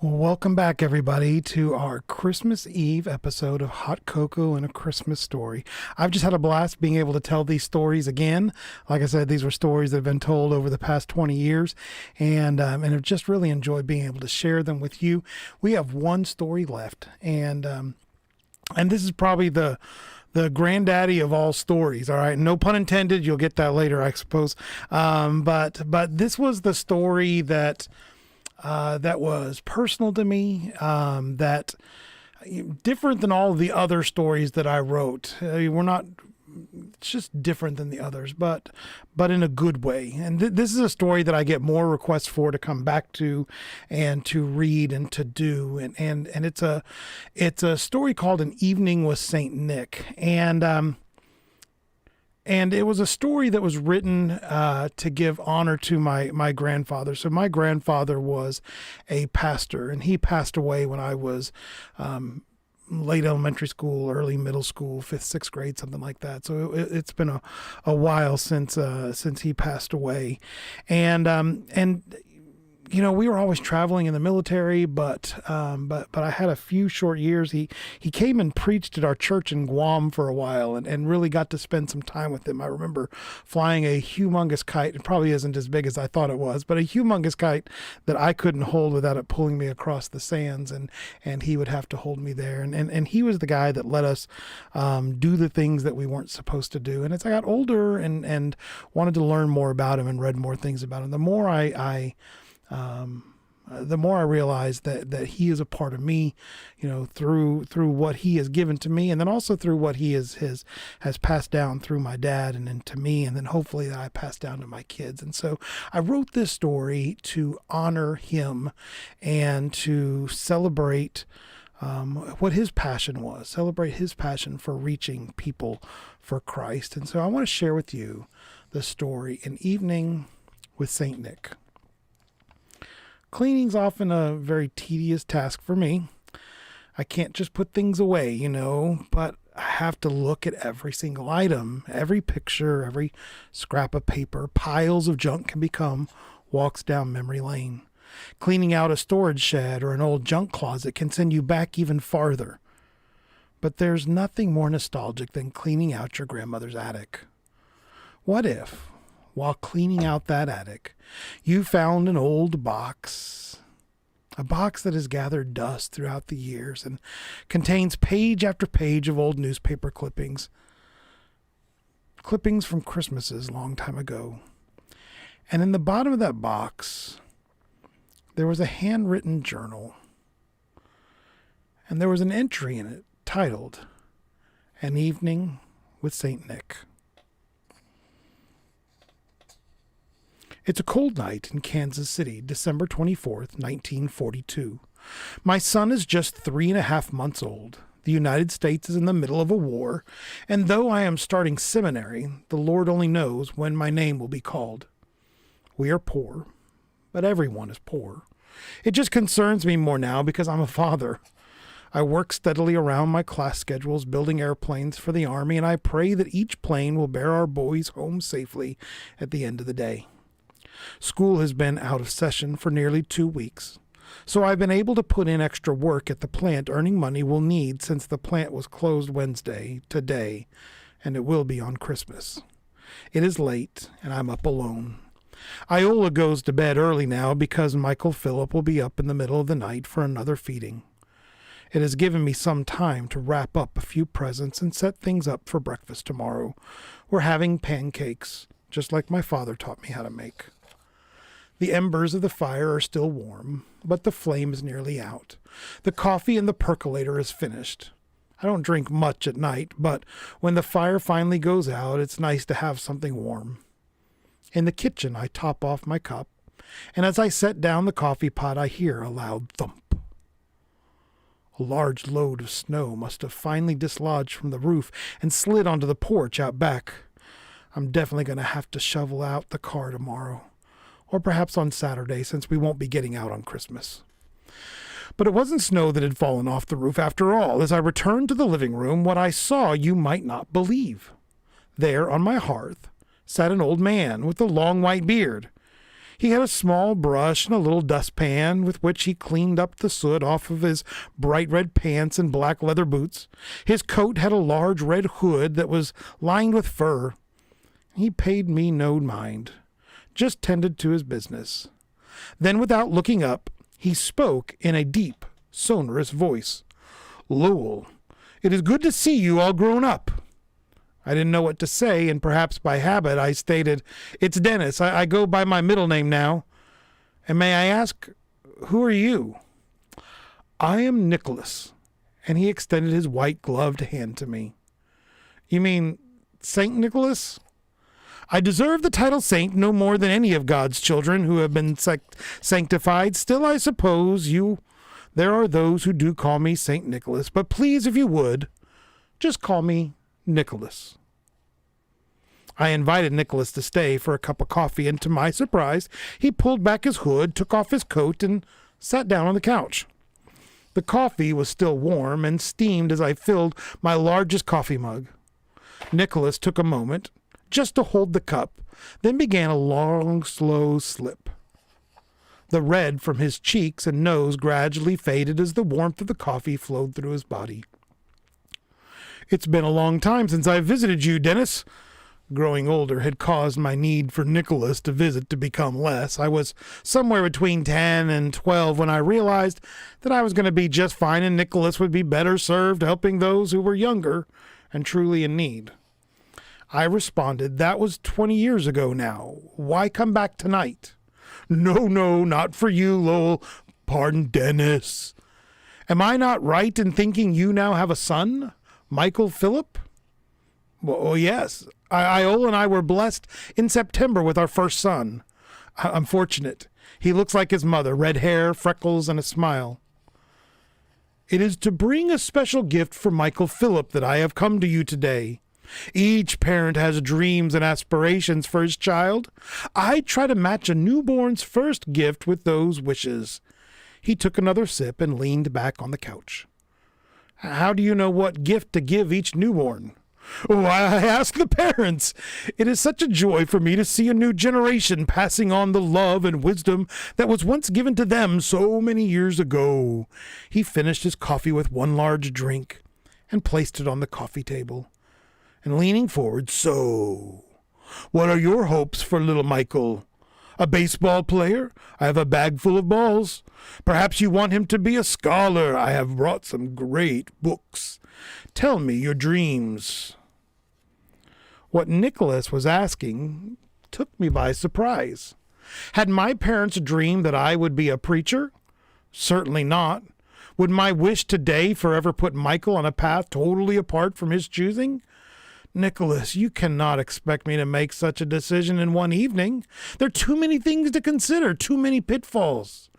Well, welcome back, everybody, to our Christmas Eve episode of Hot Cocoa and a Christmas Story. I've just had a blast being able to tell these stories again. Like I said, these were stories that have been told over the past 20 years, and I've just really enjoyed being able to share them with you. We have one story left, and this is probably the granddaddy of all stories. All right, no pun intended. You'll get that later, I suppose. But this was the story that was personal to me, that different than all of the other stories that I wrote. We're not, it's just different than the others, but in a good way. And this is a story that I get more requests for to come back to and to read and to do. And it's a story called An Evening with Saint Nick. And it was a story that was written to give honor to my grandfather. So my grandfather was a pastor, and he passed away when I was late elementary school, early middle school, fifth, sixth grade, something like that. So it's been a while since he passed away, and we were always traveling in the military, but I had a few short years. He came and preached at our church in Guam for a while, and really got to spend some time with him. I remember flying a humongous kite. It probably isn't as big as I thought it was, but a humongous kite that I couldn't hold without it pulling me across the sands, and he would have to hold me there. And he was the guy that let us do the things that we weren't supposed to do. And as I got older and wanted to learn more about him and read more things about him, the more I realized that he is a part of me, through what he has given to me, and then also through what he has passed down through my dad and then to me, and then hopefully that I pass down to my kids. And so I wrote this story to honor him and to celebrate what his passion was, celebrate his passion for reaching people for Christ. And so I want to share with you the story, An Evening with Saint Nick. Cleaning's often a very tedious task for me. I can't just put things away, but I have to look at every single item, every picture, every scrap of paper. Piles of junk can become walks down memory lane. Cleaning out a storage shed or an old junk closet can send you back even farther. But there's nothing more nostalgic than cleaning out your grandmother's attic. What if, while cleaning out that attic, you found an old box, a box that has gathered dust throughout the years and contains page after page of old newspaper clippings from Christmases long time ago. And in the bottom of that box, there was a handwritten journal, and there was an entry in it titled, An Evening with Saint Nick. It's a cold night in Kansas City, December 24th, 1942. My son is just 3.5 months old. The United States is in the middle of a war, and though I am starting seminary, the Lord only knows when my name will be called. We are poor, but everyone is poor. It just concerns me more now because I'm a father. I work steadily around my class schedules building airplanes for the Army, and I pray that each plane will bear our boys home safely at the end of the day. School has been out of session for nearly 2 weeks, so I've been able to put in extra work at the plant, earning money we'll need since the plant was closed Wednesday, today, and it will be on Christmas. It is late, and I'm up alone. Iola goes to bed early now because Michael Phillip will be up in the middle of the night for another feeding. It has given me some time to wrap up a few presents and set things up for breakfast tomorrow. We're having pancakes, just like my father taught me how to make. The embers of the fire are still warm, but the flame is nearly out. The coffee in the percolator is finished. I don't drink much at night, but when the fire finally goes out, it's nice to have something warm. In the kitchen, I top off my cup, and as I set down the coffee pot, I hear a loud thump. A large load of snow must have finally dislodged from the roof and slid onto the porch out back. I'm definitely going to have to shovel out the car tomorrow. Or perhaps on Saturday, since we won't be getting out on Christmas. But it wasn't snow that had fallen off the roof after all. As I returned to the living room, what I saw you might not believe. There on my hearth sat an old man with a long white beard. He had a small brush and a little dustpan with which he cleaned up the soot off of his bright red pants and black leather boots. His coat had a large red hood that was lined with fur. He paid me no mind, just tended to his business. Then, without looking up, he spoke in a deep, sonorous voice. "Lowell, it is good to see you all grown up." I didn't know what to say, and perhaps by habit I stated, "It's Dennis. I go by my middle name now. And may I ask, who are you?" "I am Nicholas," and he extended his white-gloved hand to me. "You mean Saint Nicholas?" "I deserve the title saint no more than any of God's children who have been sanctified. Still, I suppose there are those who do call me Saint Nicholas. But please, if you would, just call me Nicholas." I invited Nicholas to stay for a cup of coffee, and to my surprise, he pulled back his hood, took off his coat, and sat down on the couch. The coffee was still warm and steamed as I filled my largest coffee mug. Nicholas took a moment just to hold the cup, then began a long, slow slip. The red from his cheeks and nose gradually faded as the warmth of the coffee flowed through his body. "It's been a long time since I visited you, Dennis." Growing older had caused my need for Nicholas to visit to become less. I was somewhere between 10 and 12 when I realized that I was going to be just fine and Nicholas would be better served helping those who were younger and truly in need. I responded, "That was 20 years ago now. Why come back tonight?" No, not for you, Lowell." "Pardon, Dennis." "Am I not right in thinking you now have a son, Michael Philip?" "Well, yes. Iola and I were blessed in September with our first son. I'm fortunate. He looks like his mother, red hair, freckles, and a smile." "It is to bring a special gift for Michael Philip that I have come to you today. Each parent has dreams and aspirations for his child. I try to match a newborn's first gift with those wishes." He took another sip and leaned back on the couch. "How do you know what gift to give each newborn?" "Oh, I ask the parents. It is such a joy for me to see a new generation passing on the love and wisdom that was once given to them so many years ago." He finished his coffee with one large drink and placed it on the coffee table. And leaning forward, "So, what are your hopes for little Michael? A baseball player? I have a bag full of balls. Perhaps you want him to be a scholar. I have brought some great books. Tell me your dreams." What Nicholas was asking took me by surprise. Had my parents dreamed that I would be a preacher? Certainly not. Would my wish today forever put Michael on a path totally apart from his choosing? "Nicholas, you cannot expect me to make such a decision in one evening. There are too many things to consider, too many pitfalls."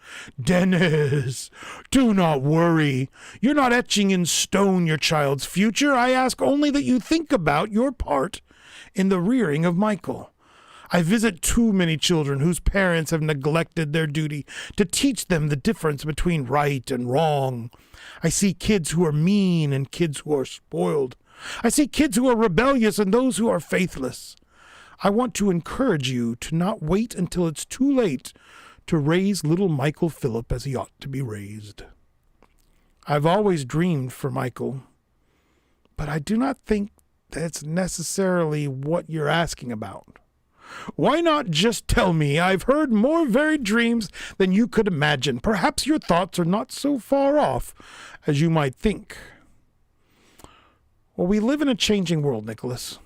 "Dennis, do not worry. You're not etching in stone your child's future. I ask only that you think about your part in the rearing of Michael. I visit too many children whose parents have neglected their duty to teach them the difference between right and wrong. I see kids who are mean and kids who are spoiled. I see kids who are rebellious and those who are faithless. I want to encourage you to not wait until it's too late to raise little Michael Philip as he ought to be raised. I've always dreamed for Michael, but I do not think that's necessarily what you're asking about." "Why not just tell me? I've heard more varied dreams than you could imagine. Perhaps your thoughts are not so far off as you might think." "Well, we live in a changing world, Nicholas,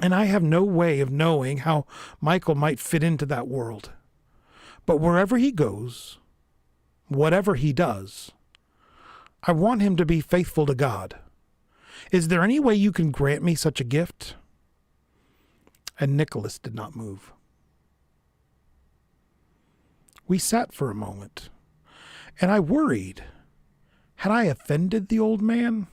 and I have no way of knowing how Michael might fit into that world. But wherever he goes, whatever he does, I want him to be faithful to God. Is there any way you can grant me such a gift?" And Nicholas did not move. We sat for a moment, and I worried. Had I offended the old man?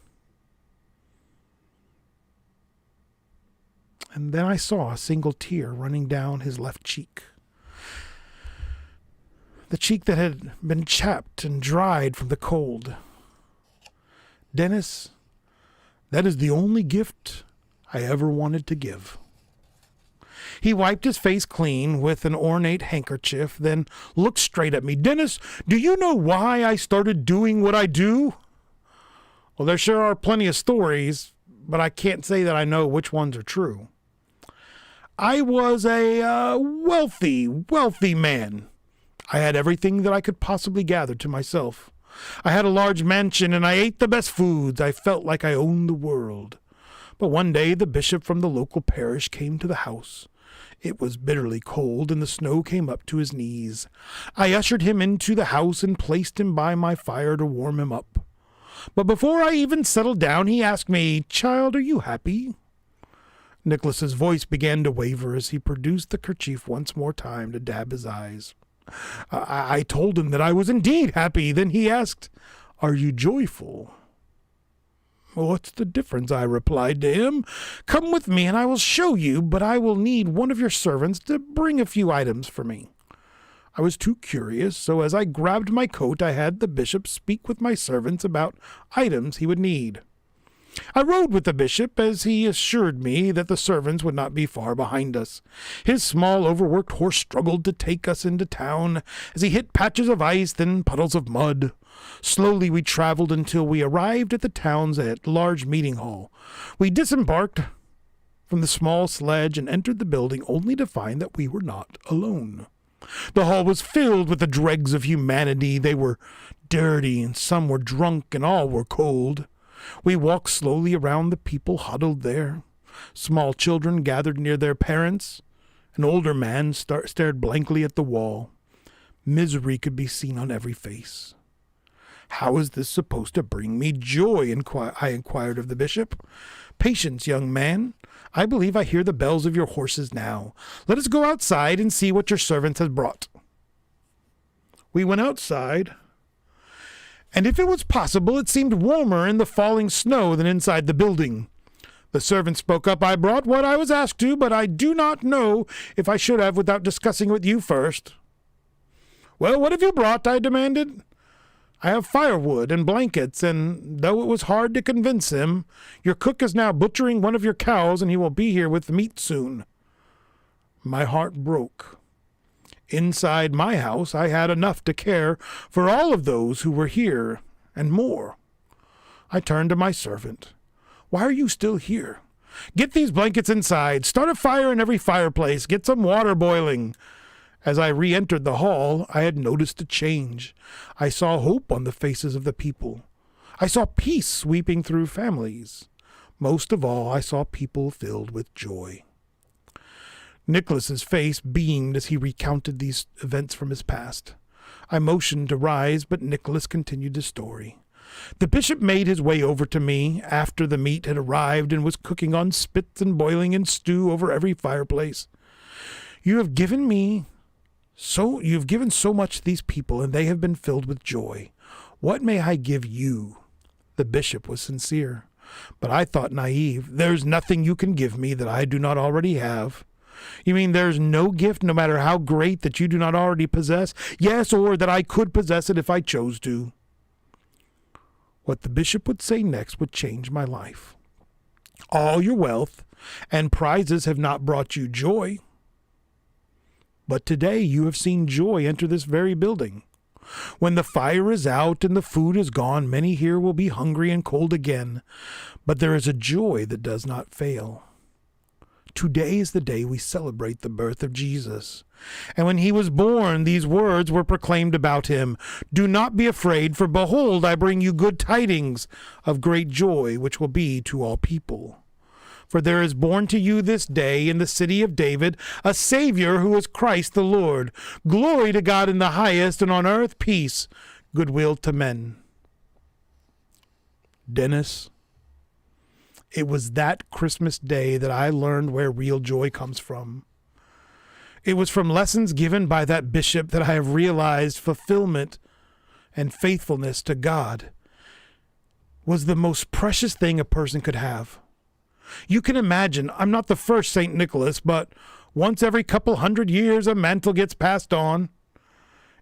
And then I saw a single tear running down his left cheek. The cheek that had been chapped and dried from the cold. "Dennis, that is the only gift I ever wanted to give." He wiped his face clean with an ornate handkerchief, then looked straight at me. "Dennis, do you know why I started doing what I do?" "Well, there sure are plenty of stories, but I can't say that I know which ones are true." "I was a wealthy man. I had everything that I could possibly gather to myself. I had a large mansion, and I ate the best foods. I felt like I owned the world. But one day the bishop from the local parish came to the house. It was bitterly cold, and the snow came up to his knees. I ushered him into the house and placed him by my fire to warm him up. But before I even settled down, he asked me, 'Child, are you happy?' Nicholas's voice began to waver as he produced the kerchief once more time to dab his eyes. I told him that I was indeed happy. Then he asked, 'Are you joyful?' 'What's the difference?' I replied to him. 'Come with me and I will show you, but I will need one of your servants to bring a few items for me.' I was too curious, so as I grabbed my coat, I had the bishop speak with my servants about items he would need. I rode with the bishop as he assured me that the servants would not be far behind us. His small, overworked horse struggled to take us into town as he hit patches of ice, then puddles of mud. Slowly we traveled until we arrived at the town's large meeting hall. We disembarked from the small sledge and entered the building only to find that we were not alone. The hall was filled with the dregs of humanity. They were dirty, and some were drunk, and all were cold. We walked slowly around the people huddled there. Small children gathered near their parents. An older man stared blankly at the wall. Misery could be seen on every face. "How is this supposed to bring me joy?" I inquired of the bishop. "Patience, young man. I believe I hear the bells of your horses now. Let us go outside and see what your servant has brought." We went outside, and if it was possible, it seemed warmer in the falling snow than inside the building. The servant spoke up. "I brought what I was asked to, but I do not know if I should have without discussing with you first." "Well, what have you brought?" I demanded. "I have firewood and blankets, and though it was hard to convince him, your cook is now butchering one of your cows, and he will be here with the meat soon." My heart broke. Inside my house, I had enough to care for all of those who were here, and more. I turned to my servant. "Why are you still here? Get these blankets inside. Start a fire in every fireplace. Get some water boiling." As I re-entered the hall, I had noticed a change. I saw hope on the faces of the people. I saw peace sweeping through families. Most of all, I saw people filled with joy. Nicholas's face beamed as he recounted these events from his past. I motioned to rise, but Nicholas continued his story. "The bishop made his way over to me after the meat had arrived and was cooking on spits and boiling in stew over every fireplace. You've given so much to these people, and they have been filled with joy. What may I give you?" The bishop was sincere, but I thought naive. "There's nothing you can give me that I do not already have." "You mean there's no gift, no matter how great, that you do not already possess?" "Yes, or that I could possess it if I chose to." What the bishop would say next would change my life. "All your wealth and prizes have not brought you joy. But today you have seen joy enter this very building. When the fire is out and the food is gone, many here will be hungry and cold again. But there is a joy that does not fail. Today is the day we celebrate the birth of Jesus. And when he was born, these words were proclaimed about him. 'Do not be afraid, for behold, I bring you good tidings of great joy, which will be to all people. For there is born to you this day in the city of David a Savior who is Christ the Lord. Glory to God in the highest, and on earth peace, goodwill to men.'" Dennis, it was that Christmas day that I learned where real joy comes from. It was from lessons given by that bishop that I have realized fulfillment and faithfulness to God was the most precious thing a person could have. You can imagine, I'm not the first St. Nicholas, but once every couple 100 years a mantle gets passed on.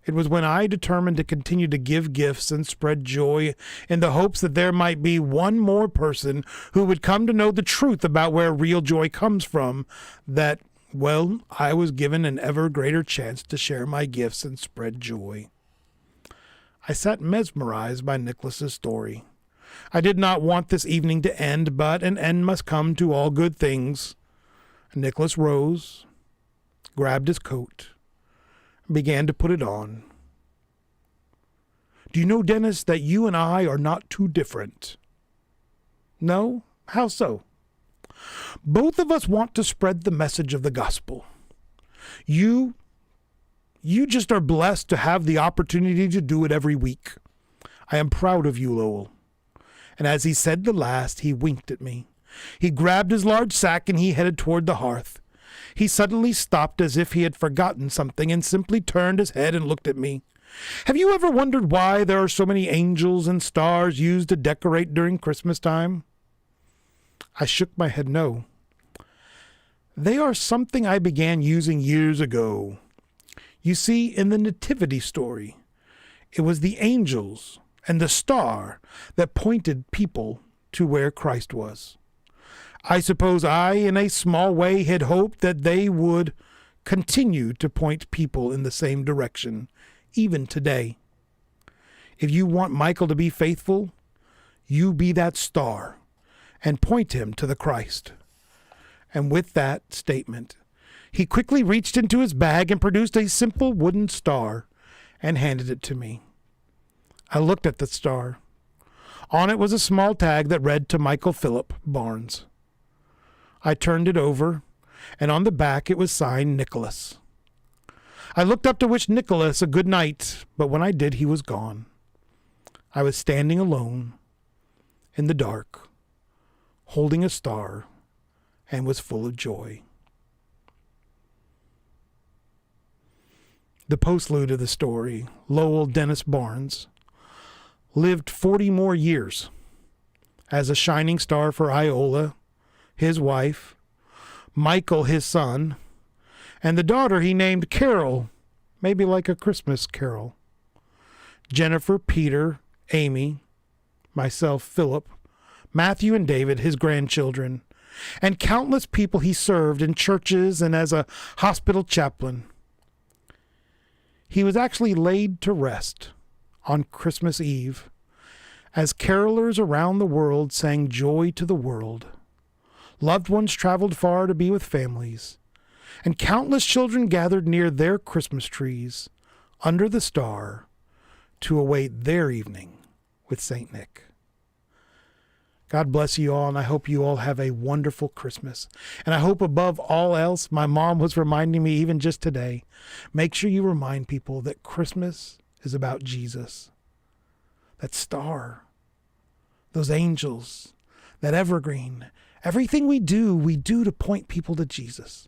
It was when I determined to continue to give gifts and spread joy in the hopes that there might be one more person who would come to know the truth about where real joy comes from that Well, I was given an ever greater chance to share my gifts and spread joy. I sat mesmerized by Nicholas's story. I did not want this evening to end, but an end must come to all good things. Nicholas rose, grabbed his coat, and began to put it on. Do you know, Dennis, that you and I are not too different? No? How so? Both of us want to spread the message of the gospel. You just are blessed to have the opportunity to do it every week. I am proud of you, Lowell. And as he said the last, he winked at me. He grabbed his large sack and he headed toward the hearth. He suddenly stopped as if he had forgotten something and simply turned his head and looked at me. Have you ever wondered why there are so many angels and stars used to decorate during Christmas time? I shook my head no. They are something I began using years ago. You see, in the Nativity story, it was the angels and the star that pointed people to where Christ was. I suppose I, in a small way, had hoped that they would continue to point people in the same direction, even today. If you want Michael to be faithful, you be that star and point him to the Christ. And with that statement, he quickly reached into his bag and produced a simple wooden star and handed it to me. I looked at the star. On it was a small tag that read to Michael Philip Barnes. I turned it over, and on the back it was signed Nicholas. I looked up to wish Nicholas a good night, but when I did, he was gone. I was standing alone, in the dark, holding a star, and was full of joy. The postlude of the story, Lowell Dennis Barnes, lived 40 more years as a shining star for Iola, his wife, Michael, his son, and the daughter he named Carol, maybe like a Christmas carol. Jennifer, Peter, Amy, myself, Philip, Matthew and David, his grandchildren, and countless people he served in churches and as a hospital chaplain. He was actually laid to rest on Christmas Eve as carolers around the world sang joy to the world. Loved ones traveled far to be with families, and countless children gathered near their Christmas trees under the star to await their evening with St. Nick. God bless you all, and I hope you all have a wonderful Christmas. And I hope above all else, my mom was reminding me even just today, make sure you remind people that Christmas is about Jesus. That star, those angels, that evergreen, everything we do to point people to Jesus.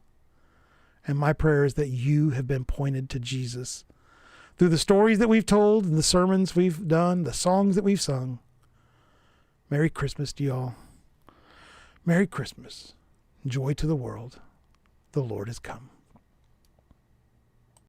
And my prayer is that you have been pointed to Jesus through the stories that we've told, and the sermons we've done, the songs that we've sung. Merry Christmas to y'all. Merry Christmas. Joy to the world. The Lord has come.